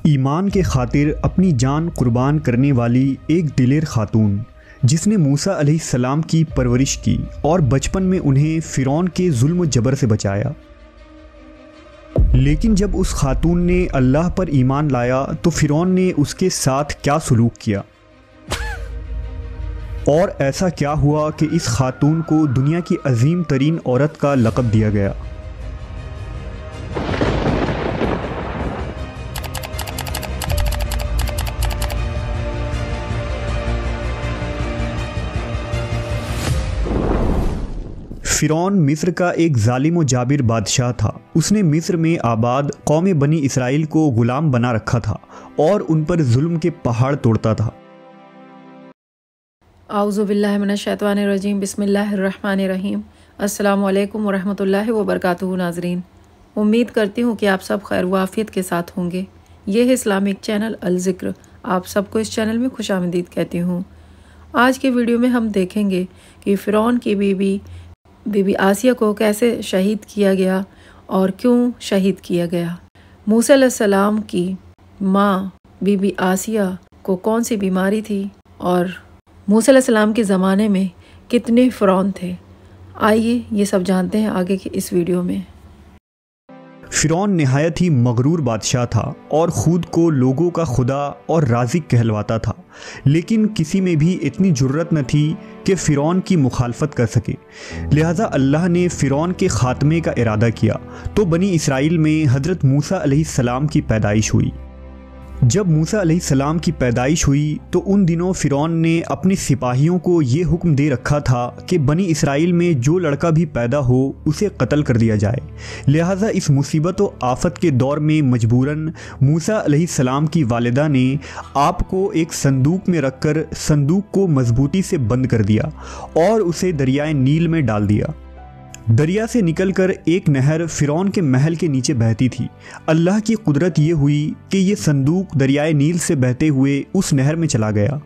ایمان کے خاطر اپنی جان قربان کرنے والی ایک دلیر خاتون جس نے موسیٰ علیہ السلام کی پرورش کی اور بچپن میں انہیں فرعون کے ظلم و جبر سے بچایا۔ لیکن جب اس خاتون نے اللہ پر ایمان لایا تو فرعون نے اس کے ساتھ کیا سلوک کیا، اور ایسا کیا ہوا کہ اس خاتون کو دنیا کی عظیم ترین عورت کا لقب دیا گیا۔ فرعون مصر کا ایک ظالم و جابر بادشاہ تھا۔ اس نے مصر میں آباد قوم بنی اسرائیل کو غلام بنا رکھا تھا اور ان پر ظلم کے پہاڑ توڑتا تھا۔ اعوذ باللہ من الشیطان الرجیم، بسم اللہ الرحمن الرحیم۔ السلام علیکم ورحمۃ اللہ وبرکاتہ۔ ناظرین، امید کرتی ہوں کہ آپ سب خیر و عافیت کے ساتھ ہوں گے۔ یہ ہے اسلامک چینل الذکر، آپ سب کو اس چینل میں خوش آمدید کہتی ہوں۔ آج کے ویڈیو میں ہم دیکھیں گے کہ فرعون کی بی بی آسیہ کو کیسے شہید کیا گیا اور کیوں شہید کیا گیا۔ موسیٰ علیہ السلام کی ماں بی بی آسیہ کو کون سی بیماری تھی اور موسیٰ علیہ السلام کے زمانے میں کتنے فرعون تھے، آئیے یہ سب جانتے ہیں آگے کی اس ویڈیو میں۔ فرعون نہایت ہی مغرور بادشاہ تھا اور خود کو لوگوں کا خدا اور رازق کہلواتا تھا، لیکن کسی میں بھی اتنی جرت نہ تھی کہ فرعون کی مخالفت کر سکے۔ لہٰذا اللہ نے فرعون کے خاتمے کا ارادہ کیا تو بنی اسرائیل میں حضرت موسیٰ علیہ السلام کی پیدائش ہوئی۔ جب موسیٰ علیہ السلام کی پیدائش ہوئی تو ان دنوں فرعون نے اپنے سپاہیوں کو یہ حکم دے رکھا تھا کہ بنی اسرائیل میں جو لڑکا بھی پیدا ہو اسے قتل کر دیا جائے۔ لہٰذا اس مصیبت و آفت کے دور میں مجبوراً موسیٰ علیہ السلام کی والدہ نے آپ کو ایک صندوق میں رکھ کر صندوق کو مضبوطی سے بند کر دیا اور اسے دریائے نیل میں ڈال دیا۔ دریا سے نکل کر ایک نہر فرعون کے محل کے نیچے بہتی تھی۔ اللہ کی قدرت یہ ہوئی کہ یہ صندوق دریائے نیل سے بہتے ہوئے اس نہر میں چلا گیا۔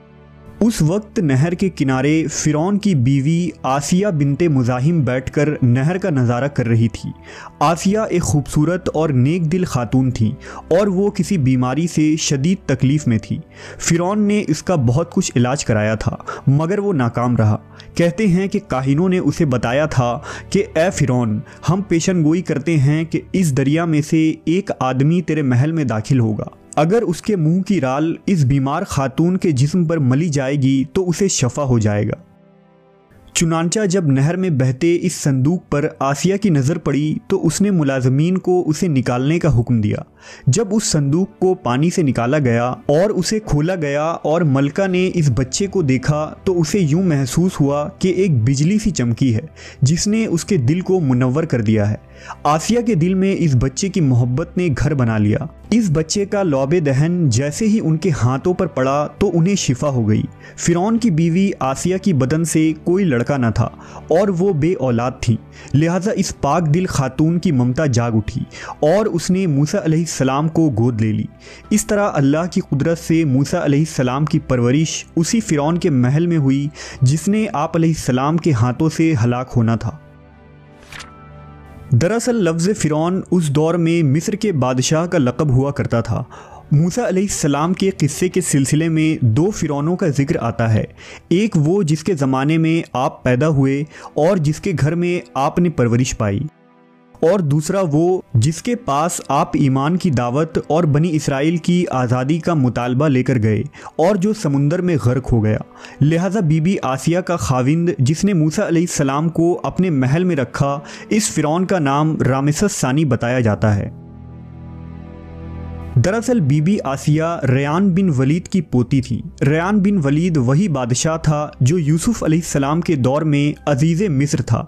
اس وقت نہر کے کنارے فرعون کی بیوی آسیہ بنت مزاحم بیٹھ کر نہر کا نظارہ کر رہی تھی۔ آسیہ ایک خوبصورت اور نیک دل خاتون تھی اور وہ کسی بیماری سے شدید تکلیف میں تھی۔ فرعون نے اس کا بہت کچھ علاج کرایا تھا مگر وہ ناکام رہا۔ کہتے ہیں کہ کاہنوں نے اسے بتایا تھا کہ اے فرعون، ہم پیشن گوئی کرتے ہیں کہ اس دریا میں سے ایک آدمی تیرے محل میں داخل ہوگا، اگر اس کے منہ کی رال اس بیمار خاتون کے جسم پر ملی جائے گی تو اسے شفا ہو جائے گا۔ چنانچہ جب نہر میں بہتے اس صندوق پر آسیہ کی نظر پڑی تو اس نے ملازمین کو اسے نکالنے کا حکم دیا۔ جب اس صندوق کو پانی سے نکالا گیا اور اسے کھولا گیا اور ملکہ نے اس بچے کو دیکھا تو اسے یوں محسوس ہوا کہ ایک بجلی سی چمکی ہے جس نے اس کے دل کو منور کر دیا ہے۔ آسیہ کے دل میں اس بچے کی محبت نے گھر بنا لیا۔ اس بچے کا لعب دہن جیسے ہی ان کے ہاتھوں پر پڑا تو انہیں شفا ہو گئی۔ فرعون کی بیوی آسیہ کی بدن سے کوئی لڑکا نہ تھا اور وہ بے اولاد تھی، لہٰذا اس پاک دل خاتون کی ممتا جاگ اٹھی اور اس نے موسیٰ علیہ السلام کو گود لے لی۔ اس طرح اللہ کی قدرت سے موسیٰ علیہ السلام کی پرورش اسی فرعون کے محل میں ہوئی جس نے آپ علیہ السلام کے ہاتھوں سے ہلاک ہونا تھا۔ دراصل لفظ فرعون اس دور میں مصر کے بادشاہ کا لقب ہوا کرتا تھا۔ موسیٰ علیہ السلام کے قصے کے سلسلے میں دو فرعونوں کا ذکر آتا ہے، ایک وہ جس کے زمانے میں آپ پیدا ہوئے اور جس کے گھر میں آپ نے پرورش پائی، اور دوسرا وہ جس کے پاس آپ ایمان کی دعوت اور بنی اسرائیل کی آزادی کا مطالبہ لے کر گئے اور جو سمندر میں غرق ہو گیا۔ لہٰذا بی بی آسیہ کا خاوند جس نے موسیٰ علیہ السلام کو اپنے محل میں رکھا، اس فرعون کا نام رامسس ثانی بتایا جاتا ہے۔ دراصل بی بی آسیہ ریان بن ولید کی پوتی تھی۔ ریان بن ولید وہی بادشاہ تھا جو یوسف علیہ السلام کے دور میں عزیز مصر تھا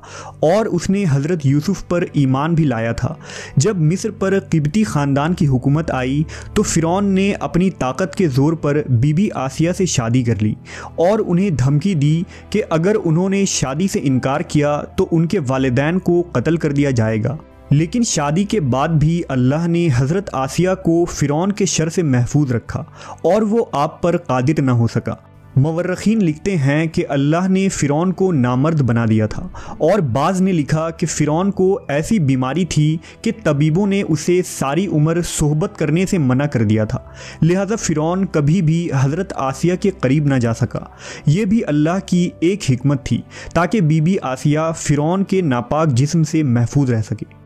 اور اس نے حضرت یوسف پر ایمان بھی لایا تھا۔ جب مصر پر قبطی خاندان کی حکومت آئی تو فرعون نے اپنی طاقت کے زور پر بی بی آسیہ سے شادی کر لی اور انہیں دھمکی دی کہ اگر انہوں نے شادی سے انکار کیا تو ان کے والدین کو قتل کر دیا جائے گا۔ لیکن شادی کے بعد بھی اللہ نے حضرت آسیہ کو فرعون کے شر سے محفوظ رکھا اور وہ آپ پر قادر نہ ہو سکا۔ مورخین لکھتے ہیں کہ اللہ نے فرعون کو نامرد بنا دیا تھا، اور بعض نے لکھا کہ فرعون کو ایسی بیماری تھی کہ طبیبوں نے اسے ساری عمر صحبت کرنے سے منع کر دیا تھا، لہذا فرعون کبھی بھی حضرت آسیہ کے قریب نہ جا سکا۔ یہ بھی اللہ کی ایک حکمت تھی تاکہ بی بی آسیہ فرعون کے ناپاک جسم سے محفوظ رہ سکے۔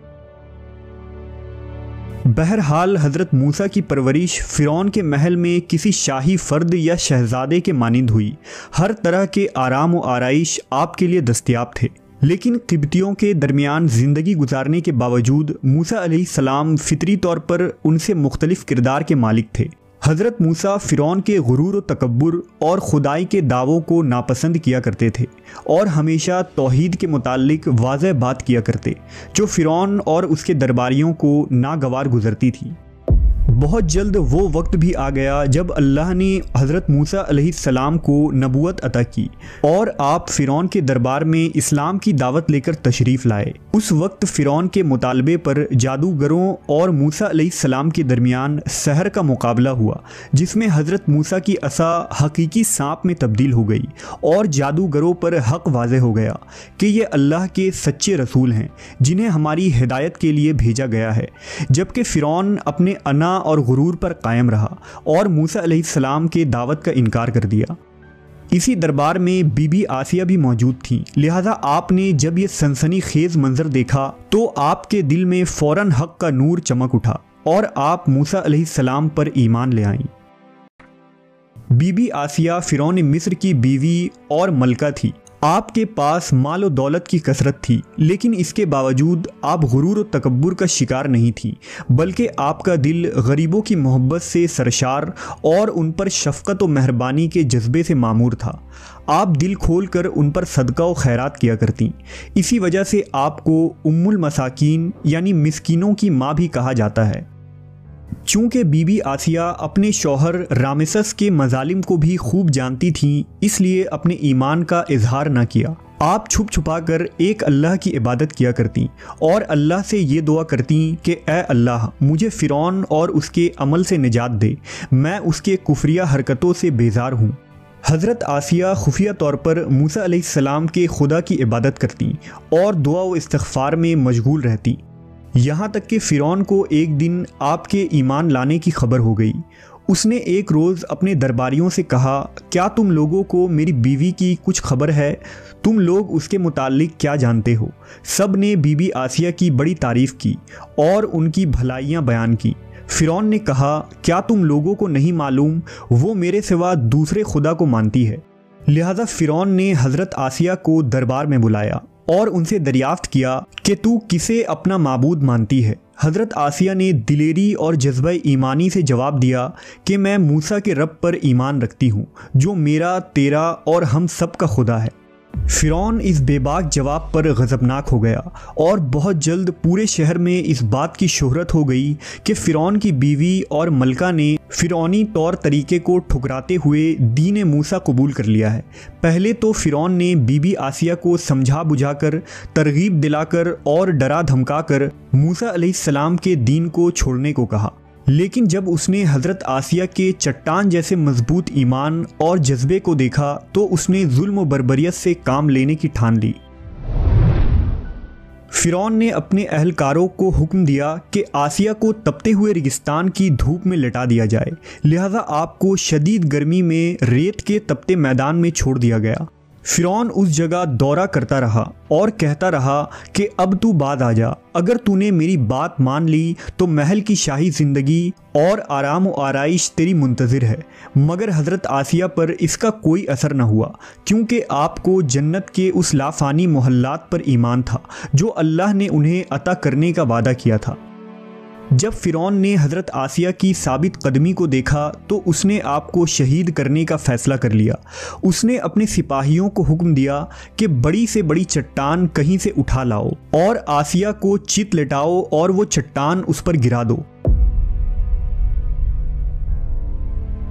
بہرحال حضرت موسیٰ کی پرورش فرعون کے محل میں کسی شاہی فرد یا شہزادے کے مانند ہوئی۔ ہر طرح کے آرام و آرائش آپ کے لیے دستیاب تھے، لیکن قبطیوں کے درمیان زندگی گزارنے کے باوجود موسیٰ علیہ السلام فطری طور پر ان سے مختلف کردار کے مالک تھے۔ حضرت موسیٰ فرعون کے غرور و تکبر اور خدائی کے دعووں کو ناپسند کیا کرتے تھے، اور ہمیشہ توحید کے متعلق واضح بات کیا کرتے، جو فرعون اور اس کے درباریوں کو ناگوار گزرتی تھی۔ بہت جلد وہ وقت بھی آ گیا جب اللہ نے حضرت موسیٰ علیہ السلام کو نبوت عطا کی اور آپ فرعون کے دربار میں اسلام کی دعوت لے کر تشریف لائے۔ اس وقت فرعون کے مطالبے پر جادوگروں اور موسیٰ علیہ السلام کے درمیان سحر کا مقابلہ ہوا، جس میں حضرت موسیٰ کی عصا حقیقی سانپ میں تبدیل ہو گئی، اور جادوگروں پر حق واضح ہو گیا کہ یہ اللہ کے سچے رسول ہیں جنہیں ہماری ہدایت کے لیے بھیجا گیا ہے، جبکہ فرعون اپنے انا اور غرور پر قائم رہا اور موسیٰ علیہ السلام کے دعوت کا انکار کر دیا۔ اسی دربار میں بی بی آسیہ بھی موجود تھیں، لہذا آپ نے جب یہ سنسنی خیز منظر دیکھا تو آپ کے دل میں فوراً حق کا نور چمک اٹھا اور آپ موسیٰ علیہ السلام پر ایمان لے آئیں۔ بی بی آسیہ فرعون مصر کی بیوی اور ملکہ تھی۔ آپ کے پاس مال و دولت کی کثرت تھی، لیکن اس کے باوجود آپ غرور و تکبر کا شکار نہیں تھی، بلکہ آپ کا دل غریبوں کی محبت سے سرشار اور ان پر شفقت و مہربانی کے جذبے سے معمور تھا۔ آپ دل کھول کر ان پر صدقہ و خیرات کیا کرتیں، اسی وجہ سے آپ کو ام المساکین یعنی مسکینوں کی ماں بھی کہا جاتا ہے۔ چونکہ بی بی آسیہ اپنے شوہر رامسس کے مظالم کو بھی خوب جانتی تھیں، اس لیے اپنے ایمان کا اظہار نہ کیا۔ آپ چھپ چھپا کر ایک اللہ کی عبادت کیا کرتیں اور اللہ سے یہ دعا کرتیں کہ اے اللہ، مجھے فرعون اور اس کے عمل سے نجات دے، میں اس کے کفریہ حرکتوں سے بیزار ہوں۔ حضرت آسیہ خفیہ طور پر موسیٰ علیہ السلام کے خدا کی عبادت کرتیں اور دعا و استغفار میں مشغول رہتیں، یہاں تک کہ فرعون کو ایک دن آپ کے ایمان لانے کی خبر ہو گئی۔ اس نے ایک روز اپنے درباریوں سے کہا، کیا تم لوگوں کو میری بیوی کی کچھ خبر ہے؟ تم لوگ اس کے متعلق کیا جانتے ہو؟ سب نے بی بی آسیہ کی بڑی تعریف کی اور ان کی بھلائیاں بیان کی۔ فرعون نے کہا، کیا تم لوگوں کو نہیں معلوم وہ میرے سوا دوسرے خدا کو مانتی ہے؟ لہذا فرعون نے حضرت آسیہ کو دربار میں بلایا اور ان سے دریافت کیا کہ تو کسے اپنا معبود مانتی ہے؟ حضرت آسیہ نے دلیری اور جذبہ ایمانی سے جواب دیا کہ میں موسیٰ کے رب پر ایمان رکھتی ہوں، جو میرا، تیرا اور ہم سب کا خدا ہے۔ فرعون اس بے باک جواب پر غضبناک ہو گیا، اور بہت جلد پورے شہر میں اس بات کی شہرت ہو گئی کہ فرعون کی بیوی اور ملکہ نے فرعونی طور طریقے کو ٹھکراتے ہوئے دین موسیٰ قبول کر لیا ہے۔ پہلے تو فرعون نے بی بی آسیہ کو سمجھا بجھا کر، ترغیب دلا کر اور ڈرا دھمکا کر موسیٰ علیہ السلام کے دین کو چھوڑنے کو کہا، لیکن جب اس نے حضرت آسیہ کے چٹان جیسے مضبوط ایمان اور جذبے کو دیکھا تو اس نے ظلم و بربریت سے کام لینے کی ٹھان لی۔ فرعون نے اپنے اہلکاروں کو حکم دیا کہ آسیہ کو تپتے ہوئے ریگستان کی دھوپ میں لٹا دیا جائے، لہذا آپ کو شدید گرمی میں ریت کے تپتے میدان میں چھوڑ دیا گیا۔ فرعون اس جگہ دورہ کرتا رہا اور کہتا رہا کہ اب تو باز آ جا، اگر تو نے میری بات مان لی تو محل کی شاہی زندگی اور آرام و آرائش تیری منتظر ہے۔ مگر حضرت آسیہ پر اس کا کوئی اثر نہ ہوا، کیونکہ آپ کو جنت کے اس لافانی محلات پر ایمان تھا جو اللہ نے انہیں عطا کرنے کا وعدہ کیا تھا۔ جب فرعون نے حضرت آسیہ کی ثابت قدمی کو دیکھا تو اس نے آپ کو شہید کرنے کا فیصلہ کر لیا۔ اس نے اپنے سپاہیوں کو حکم دیا کہ بڑی سے بڑی چٹان کہیں سے اٹھا لاؤ اور آسیہ کو چت لٹاؤ اور وہ چٹان اس پر گرا دو۔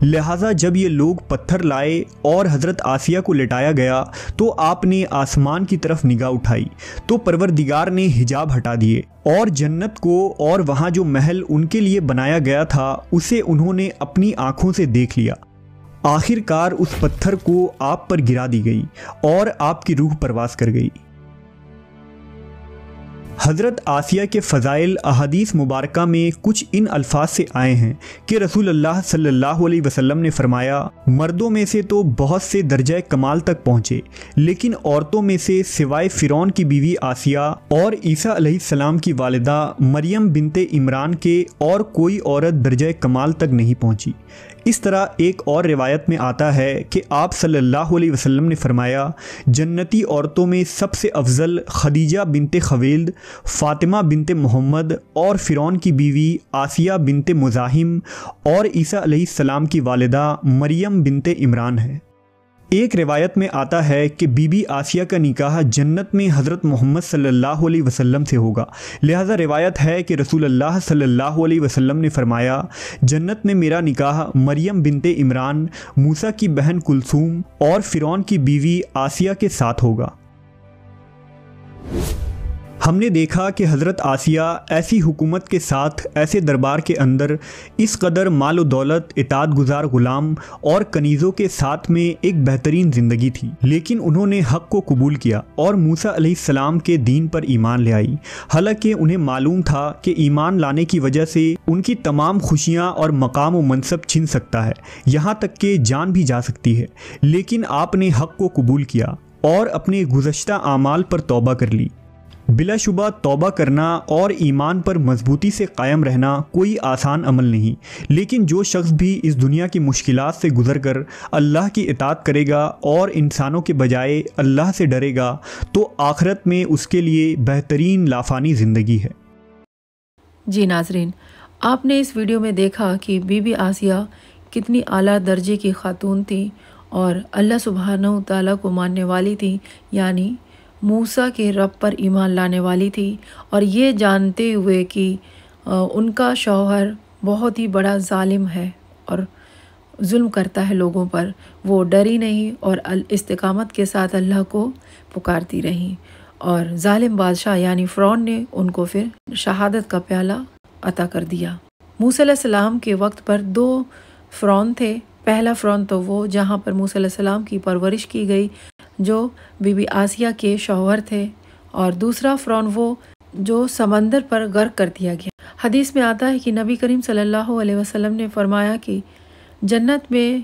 لہٰذا جب یہ لوگ پتھر لائے اور حضرت آسیہ کو لٹایا گیا تو آپ نے آسمان کی طرف نگاہ اٹھائی تو پروردگار نے حجاب ہٹا دیے اور جنت کو اور وہاں جو محل ان کے لیے بنایا گیا تھا اسے انہوں نے اپنی آنکھوں سے دیکھ لیا۔ آخر کار اس پتھر کو آپ پر گرا دی گئی اور آپ کی روح پرواز کر گئی۔ حضرت آسیہ کے فضائل احادیث مبارکہ میں کچھ ان الفاظ سے آئے ہیں کہ رسول اللہ صلی اللہ علیہ وسلم نے فرمایا، مردوں میں سے تو بہت سے درجہ کمال تک پہنچے، لیکن عورتوں میں سے سوائے فرعون کی بیوی آسیہ اور عیسیٰ علیہ السلام کی والدہ مریم بنت عمران کے اور کوئی عورت درجہ کمال تک نہیں پہنچی۔ اس طرح ایک اور روایت میں آتا ہے کہ آپ صلی اللہ علیہ وسلم نے فرمایا، جنتی عورتوں میں سب سے افضل خدیجہ بنت خویلد، فاطمہ بنت محمد اور فرعون کی بیوی آسیہ بنت مزاحم اور عیسیٰ علیہ السلام کی والدہ مریم بنت عمران ہے۔ ایک روایت میں آتا ہے کہ بی بی آسیہ کا نکاح جنت میں حضرت محمد صلی اللہ علیہ وسلم سے ہوگا، لہذا روایت ہے کہ رسول اللہ صلی اللہ علیہ وسلم نے فرمایا، جنت میں میرا نکاح مریم بنت عمران، موسیٰ کی بہن کلثوم اور فرعون کی بیوی آسیہ کے ساتھ ہوگا۔ ہم نے دیکھا کہ حضرت آسیہ ایسی حکومت کے ساتھ، ایسے دربار کے اندر اس قدر مال و دولت، اطاعت گزار غلام اور کنیزوں کے ساتھ میں ایک بہترین زندگی تھی، لیکن انہوں نے حق کو قبول کیا اور موسیٰ علیہ السلام کے دین پر ایمان لے آئی، حالانکہ انہیں معلوم تھا کہ ایمان لانے کی وجہ سے ان کی تمام خوشیاں اور مقام و منصب چھن سکتا ہے، یہاں تک کہ جان بھی جا سکتی ہے، لیکن آپ نے حق کو قبول کیا اور اپنے گزشتہ اعمال پر توبہ کر لی۔ بلا شبہ توبہ کرنا اور ایمان پر مضبوطی سے قائم رہنا کوئی آسان عمل نہیں، لیکن جو شخص بھی اس دنیا کی مشکلات سے گزر کر اللہ کی اطاعت کرے گا اور انسانوں کے بجائے اللہ سے ڈرے گا تو آخرت میں اس کے لیے بہترین لافانی زندگی ہے۔ جی ناظرین، آپ نے اس ویڈیو میں دیکھا کہ بی بی آسیہ کتنی اعلیٰ درجے کی خاتون تھی اور اللہ سبحانہ تعالیٰ کو ماننے والی تھی، یعنی موسیٰ کے رب پر ایمان لانے والی تھی، اور یہ جانتے ہوئے کہ ان کا شوہر بہت ہی بڑا ظالم ہے اور ظلم کرتا ہے لوگوں پر، وہ ڈری نہیں اور استقامت کے ساتھ اللہ کو پکارتی رہیں، اور ظالم بادشاہ یعنی فرعون نے ان کو پھر شہادت کا پیالہ عطا کر دیا۔ موسیٰ علیہ السلام کے وقت پر 2 فرعون تھے۔ پہلا فرعون تو وہ جہاں پر موسیٰ علیہ السلام کی پرورش کی گئی، جو بی بی آسیہ کے شوہر تھے، اور دوسرا فرعون وہ جو سمندر پر غرق کر دیا گیا۔ حدیث میں آتا ہے کہ نبی کریم صلی اللہ علیہ وسلم نے فرمایا کہ جنت میں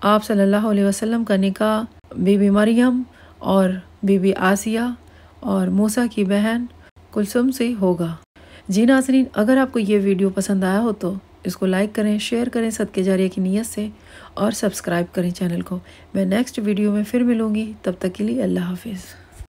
آپ صلی اللہ علیہ وسلم کا نکاح بی بی مریم اور بی بی آسیہ اور موسیٰ کی بہن کلثوم سے ہوگا۔ جی ناظرین، اگر آپ کو یہ ویڈیو پسند آیا ہو تو اس کو لائک کریں، شیئر کریں صدقہ جاریہ کی نیت سے، اور سبسکرائب کریں چینل کو۔ میں نیکسٹ ویڈیو میں پھر ملوں گی، تب تک کے لیے اللہ حافظ۔